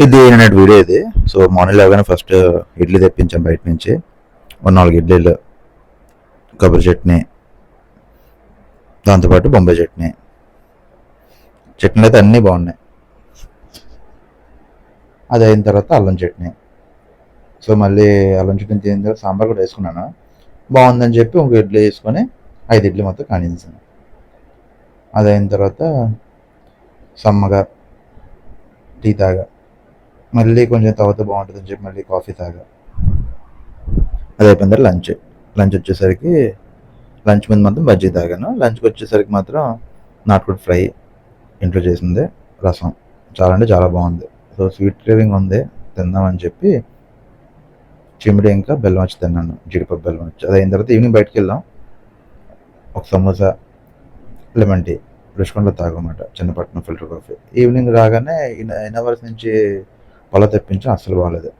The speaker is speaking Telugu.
ఇది నిన్నటి వీడియో ఇది. సో మార్నింగ్ లేవగానే ఫస్ట్ ఇడ్లీ తెప్పించాం బయట నుంచి. ఒక 4 ఇడ్లీలు, కొబ్బరి చట్నీ, దాంతోపాటు బొంబాయి చట్నీ. చట్నీలు అయితే అన్నీ బాగున్నాయి. అది అయిన తర్వాత అల్లం చట్నీ. సో మళ్ళీ అల్లం చట్నీ తిన్న తర్వాత సాంబార్ కూడా వేసుకున్నాను. బాగుందని చెప్పి ఇంకో ఇడ్లీ వేసుకొని 5 ఇడ్లీ మొత్తం కానించాను. అది అయిన తర్వాత సమ్మగా టీ తాగా. మళ్ళీ కొంచెం తర్వాత బాగుంటుందని చెప్పి మళ్ళీ కాఫీ తాగా. అది అయిపోయిన తర్వాత లంచ్ వచ్చేసరికి లంచ్ ముందు మాత్రం బజ్జీ తాగాను. లంచ్కి వచ్చేసరికి మాత్రం నాటుకోడి ఫ్రై ఇంట్లో చేసింది, రసం. చాలా అంటే చాలా బాగుంది. సో స్వీట్ క్రేవింగ్ ఉంది, తిందామని చెప్పి చిమిడి ఇంకా బెల్లం వచ్చి తిన్నాను, జీడిపప్పు బెల్లం వచ్చి. అది అయిన తర్వాత ఈవినింగ్ బయటకు వెళ్ళాం. ఒక సమోసా, లెమన్ టీ రుషికొండలో తాగమాట, చిన్నపట్నం ఫిల్టర్ కాఫీ. ఈవినింగ్ రాగానే ఇన్ అవర్స్ నుంచి పొల తెప్పించాం, అస్సలు బాగాలేదు.